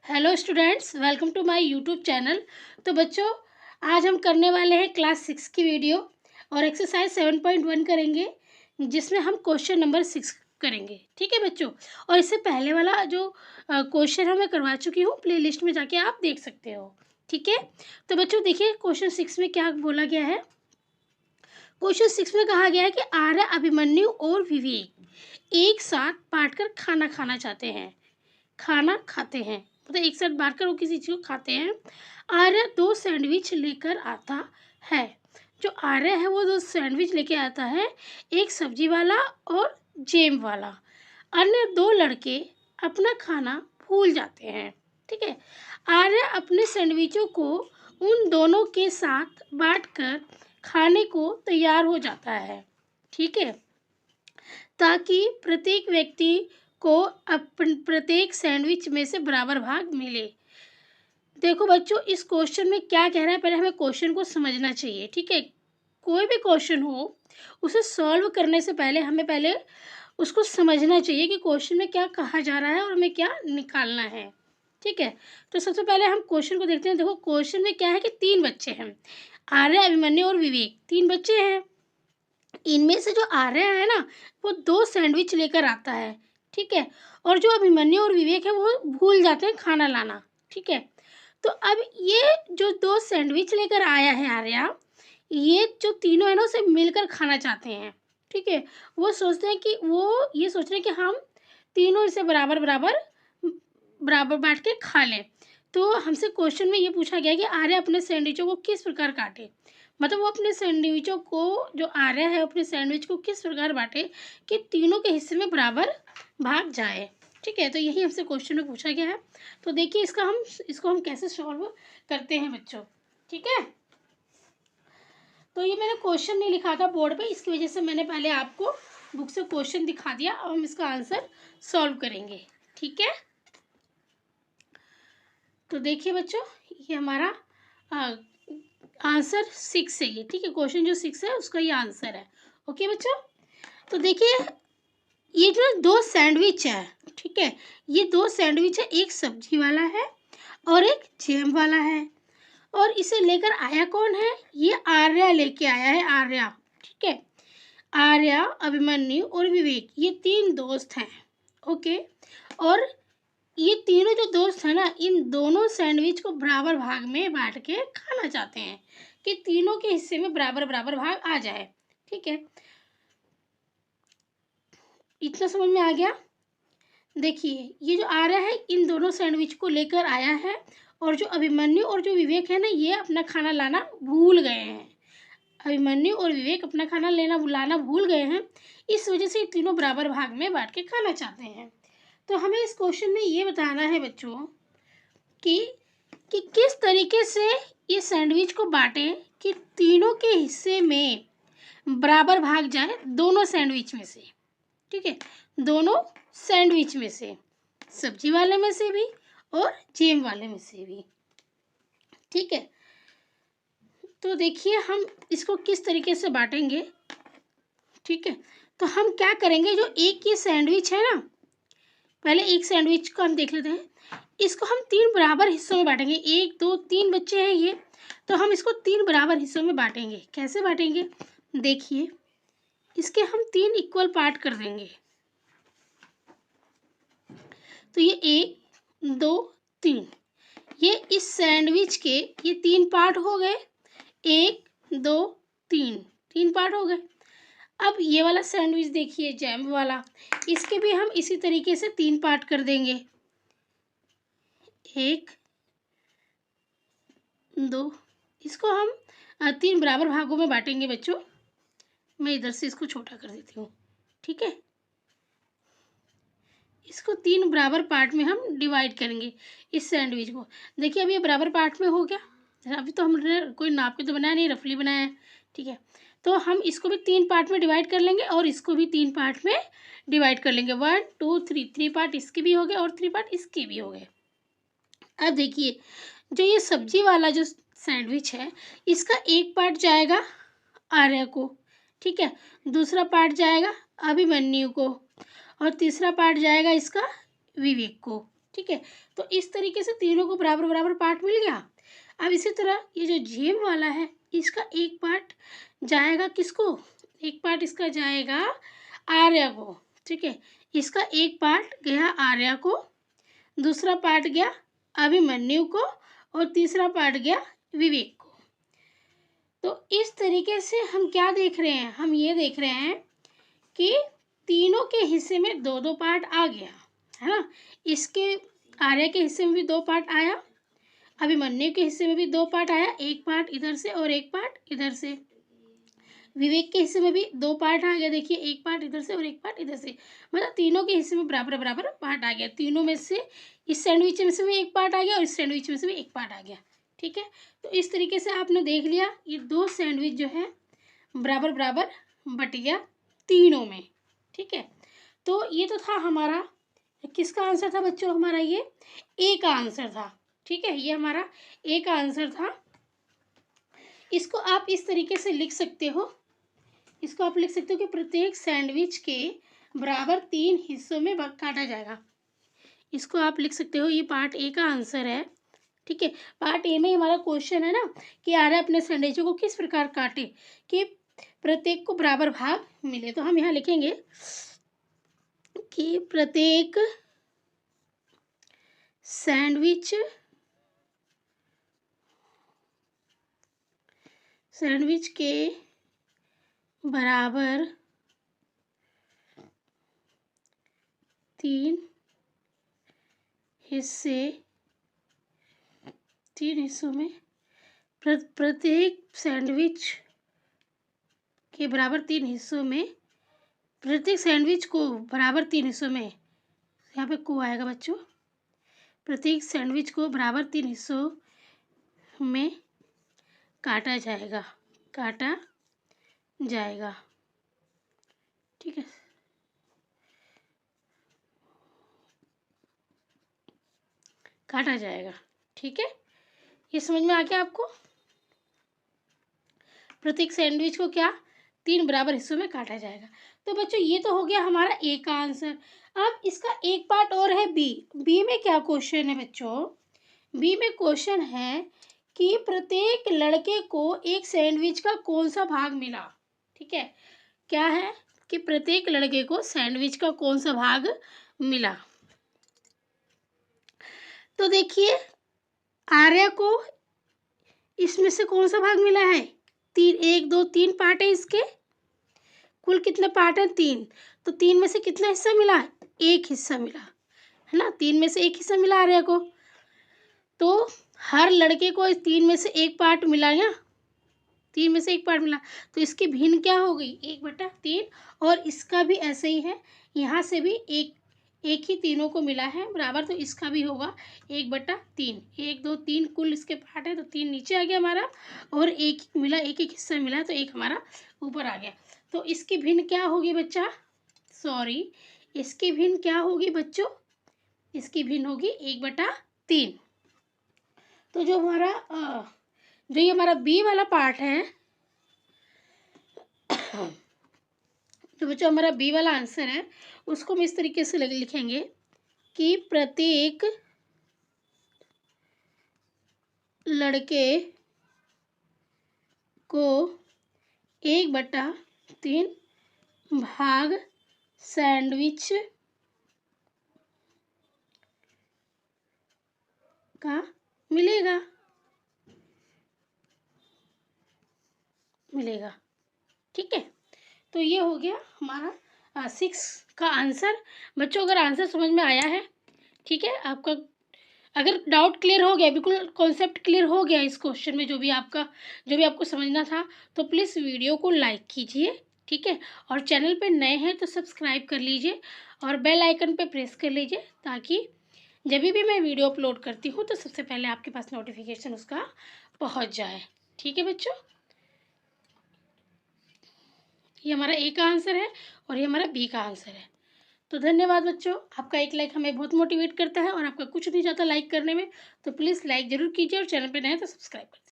Hello students, welcome to my YouTube channel. तो बच्चों, आज हम करने वाले हैं क्लास 6 की वीडियो और एक्सरसाइज 7.1 करेंगे, जिसमें हम क्वेश्चन नंबर 6 करेंगे। ठीक है बच्चों। और इससे पहले वाला जो क्वेश्चन मैं करवा चुकी हूँ, प्लेलिस्ट में जाके आप देख सकते हो। ठीक है। तो बच्चों देखिए, क्वेश्चन 6 में क्या बोला गया है। क्वेश्चन 6 में कहा गया है कि आर्य, अभिमन्यु और विवेक एक साथ बांटकर खाना खाना चाहते हैं, खाना खाते हैं, मतलब एक साथ बांटकर वो किसी चीज़ को खाते हैं। आर्य 2 सैंडविच लेकर आता है। जो आर्य है वो 2 सैंडविच लेके आता है, एक सब्जी वाला और जैम वाला। अन्य 2 लड़के अपना खाना भूल जाते हैं। ठीक है। आर्य अपने सैंडविचों को उन दोनों के साथ बांटकर खाने को तैयार हो जाता है। ठीक है। ताकि प्रत्येक व्यक्ति को प्रत्येक सैंडविच में से बराबर भाग मिले। देखो बच्चों, इस क्वेश्चन में क्या कह रहा है, पहले हमें क्वेश्चन को समझना चाहिए। ठीक है। कोई भी क्वेश्चन हो, उसे सॉल्व करने से पहले हमें पहले उसको समझना चाहिए कि क्वेश्चन में क्या कहा जा रहा है और हमें क्या निकालना है। ठीक है। तो सबसे पहले हम क्वेश्चन को देखते हैं। देखो, क्वेश्चन में क्या है कि 3 बच्चे हैं, आर्य, अभिमन्यु और विवेक। 3 बच्चे हैं। इनमें से जो आर्य है ना, वो 2 सैंडविच लेकर आता है। ठीक है। और जो अभिमन्यु और विवेक है वो भूल जाते हैं खाना लाना। ठीक है। तो अब ये जो 2 सैंडविच लेकर आया है आर्या, ये जो तीनों है ना, उसे मिलकर खाना चाहते हैं। ठीक है। वो सोचते हैं कि वो ये सोच रहे हैं कि हम तीनों इसे बराबर बराबर बराबर बांट के खा लें। तो हमसे क्वेश्चन में ये पूछा गया कि आर्य अपने सैंडविचों को किस प्रकार काटे, मतलब वो अपने सैंडविचों को, जो आर्य है अपने सैंडविच को किस प्रकार बांटे कि तीनों के हिस्से में बराबर भाग जाए। ठीक है। तो यही हमसे क्वेश्चन में पूछा गया है। तो देखिए इसको हम कैसे सॉल्व करते हैं बच्चों। ठीक है। तो ये मैंने क्वेश्चन नहीं लिखा था बोर्ड पे, इसकी वजह से मैंने पहले आपको बुक से क्वेश्चन दिखा दिया। अब हम इसका आंसर सॉल्व करेंगे। ठीक है। तो देखिए बच्चों, ये हमारा आंसर 6 है ये। ठीक है। क्वेश्चन जो 6 है उसका ये आंसर है। ओके बच्चों। तो देखिए, ये जो 2 सैंडविच है, ठीक है, ये 2 सैंडविच है, एक सब्जी वाला है और एक जैम वाला है। और इसे लेकर आया कौन है? ये आर्या लेके आया है, आर्या। ठीक है। आर्या, अभिमन्यु और विवेक, ये 3 दोस्त हैं। ओके। और ये तीनों जो दोस्त हैं ना, इन दोनों सैंडविच को बराबर भाग में बांट के खाना चाहते हैं कि तीनों के हिस्से में बराबर बराबर भाग आ जाए। ठीक है। इतना समझ में आ गया। देखिए, ये जो आर्य है इन दोनों सैंडविच को लेकर आया है, और जो अभिमन्यु और जो विवेक है ना, ये अपना खाना लाना भूल गए हैं। अभिमन्यु और विवेक अपना खाना लाना भूल गए हैं। इस वजह से ये तीनों बराबर भाग में बांट के खाना चाहते हैं। तो हमें इस क्वेश्चन में ये बताना है बच्चों कि किस तरीके से ये सैंडविच को बांटें कि तीनों के हिस्से में बराबर भाग जाए, दोनों सैंडविच में से। ठीक है। दोनों सैंडविच में से, सब्जी वाले में से भी और जैम वाले में से भी। ठीक है। तो देखिए, हम इसको किस तरीके से बांटेंगे। ठीक है। तो हम क्या करेंगे, जो एक ये सैंडविच है ना, पहले एक सैंडविच को हम देख लेते हैं। इसको हम 3 बराबर हिस्सों में बांटेंगे। 1 2 3 बच्चे हैं ये, तो हम इसको 3 बराबर हिस्सों में बांटेंगे। कैसे बांटेंगे? देखिए, इसके हम 3 इक्वल पार्ट कर देंगे। तो ये 1 2 3, ये इस सैंडविच के ये 3 पार्ट हो गए। 1 2 3, 3 पार्ट हो गए। अब ये वाला सैंडविच देखिए, जैम वाला, इसके भी हम इसी तरीके से 3 पार्ट कर देंगे। 1 2, इसको हम 3 बराबर भागों में बांटेंगे बच्चों। मैं इधर से इसको छोटा कर देती हूँ। ठीक है। इसको 3 बराबर पार्ट में हम डिवाइड करेंगे इस सैंडविच को। देखिए, अब ये बराबर पार्ट में हो गया। अभी तो हमने कोई नाप के तो बनाया नहीं, रफली बनाया है। ठीक है। तो हम इसको भी 3 पार्ट में डिवाइड कर लेंगे और इसको भी 3 पार्ट में डिवाइड कर लेंगे। 1 2 3, 3 पार्ट इसके भी हो गए और 3 पार्ट इसके भी हो गए। अब देखिए, जो ये सब्जी वाला जो सैंडविच है, इसका एक पार्ट जाएगा आर्य को। ठीक है। दूसरा पार्ट जाएगा अभिमन्यु को और तीसरा पार्ट जाएगा इसका विवेक को। ठीक है। तो इस तरीके से तीनों को बराबर बराबर पार्ट मिल गया। अब इसी तरह ये जो जेम वाला है इसका एक पार्ट जाएगा किसको, एक पार्ट इसका जाएगा आर्या को, ठीक है। इसका एक पार्ट गया आर्या को, दूसरा पार्ट गया अभिमन्यु को और तीसरा पार्ट गया विवेक को। तो इस तरीके से हम क्या देख रहे हैं, हम ये देख रहे हैं कि तीनों के हिस्से में दो दो पार्ट आ गया है ना। इसके आर्या के हिस्से में भी दो पार्ट आया, अभिमन्यु के हिस्से में भी दो पार्ट आया, एक पार्ट इधर से और एक पार्ट इधर से। विवेक के हिस्से में भी दो पार्ट आ गया, देखिए एक पार्ट इधर से और एक पार्ट इधर से, मतलब तीनों के हिस्से में बराबर बराबर पार्ट आ गया। तीनों में से इस सैंडविच में से भी एक पार्ट आ गया और इस सैंडविच में से भी एक पार्ट आ गया, ठीक है। तो इस तरीके से आपने देख लिया ये दो सैंडविच जो है बराबर बराबर बट गया तीनों में, ठीक है। तो ये तो था हमारा किसका आंसर था बच्चों, हमारा ये ए का आंसर था, ठीक है। ये हमारा ए का आंसर था। इसको आप इस तरीके से लिख सकते हो, इसको आप लिख सकते हो कि प्रत्येक सैंडविच के बराबर 3 हिस्सों में काटा जाएगा। इसको आप लिख सकते हो, ये पार्ट ए का आंसर है, ठीक है। पार्ट ए में हमारा क्वेश्चन है ना कि आर्या अपने सैंडविचों को किस प्रकार काटे कि प्रत्येक को बराबर भाग मिले। तो हम यहाँ लिखेंगे कि प्रत्येक सैंडविच के बराबर 3 हिस्सों में प्रत्येक सैंडविच के बराबर 3 हिस्सों में, प्रत्येक सैंडविच को बराबर 3 हिस्सों में, यहाँ पे को आएगा बच्चों, प्रत्येक सैंडविच को बराबर 3 हिस्सों में काटा जाएगा, ठीक है। काटा जाएगा, ठीक है। ये समझ में आ गया आपको, प्रत्येक सैंडविच को क्या 3 बराबर हिस्सों में काटा जाएगा। तो बच्चों ये तो हो गया हमारा ए का आंसर। अब इसका एक पार्ट और है बी में क्या क्वेश्चन है बच्चों, बी में क्वेश्चन है कि प्रत्येक लड़के को एक सैंडविच का कौन सा भाग मिला, ठीक है। क्या है कि प्रत्येक लड़के को सैंडविच का कौन सा भाग मिला। तो देखिए आर्या को इसमें से कौन सा भाग मिला है, 1 2 3 पार्ट है इसके, कुल कितने पार्ट हैं 3, तो 3 में से कितना हिस्सा मिला, एक हिस्सा मिला है ना, 3 में से एक हिस्सा मिला आर्या को। तो हर लड़के को इस 3 में से एक पार्ट मिला या 3 में से एक पार्ट मिला, तो इसकी भिन्न क्या हो गई 1/3, और इसका भी ऐसे ही है, यहाँ से भी एक ही तीनों को मिला है बराबर, तो इसका भी होगा 1/3। 1 2 3 कुल इसके पार्ट है, तो 3 नीचे आ गया हमारा और एक मिला, एक एक हिस्सा मिला, तो एक हमारा ऊपर आ गया। तो इसकी भिन्न क्या होगी बच्चा, इसकी भिन्न क्या होगी बच्चों, इसकी भिन्न होगी 1/3। तो जो ये हमारा बी वाला पार्ट है, तो बच्चों हमारा बी वाला आंसर है, उसको हम इस तरीके से लिखेंगे कि प्रत्येक लड़के को 1/3 भाग सैंडविच का मिलेगा, ठीक है। तो ये हो गया हमारा 6 का आंसर। बच्चों अगर आंसर समझ में आया है, ठीक है, आपका अगर डाउट क्लियर हो गया, बिल्कुल कॉन्सेप्ट क्लियर हो गया इस क्वेश्चन में, जो भी आपको समझना था, तो प्लीज़ वीडियो को लाइक कीजिए, ठीक है। और चैनल पे नए हैं तो सब्सक्राइब कर लीजिए और बेल आइकन पे प्रेस कर लीजिए, ताकि जब भी मैं वीडियो अपलोड करती हूँ तो सबसे पहले आपके पास नोटिफिकेशन उसका पहुँच जाए, ठीक है बच्चों। ये हमारा ए का आंसर है और ये हमारा बी का आंसर है। तो धन्यवाद बच्चों, आपका एक लाइक हमें बहुत मोटिवेट करता है और आपका कुछ नहीं जाता लाइक करने में, तो प्लीज़ लाइक ज़रूर कीजिए और चैनल पे नए हैं तो सब्सक्राइब करिए।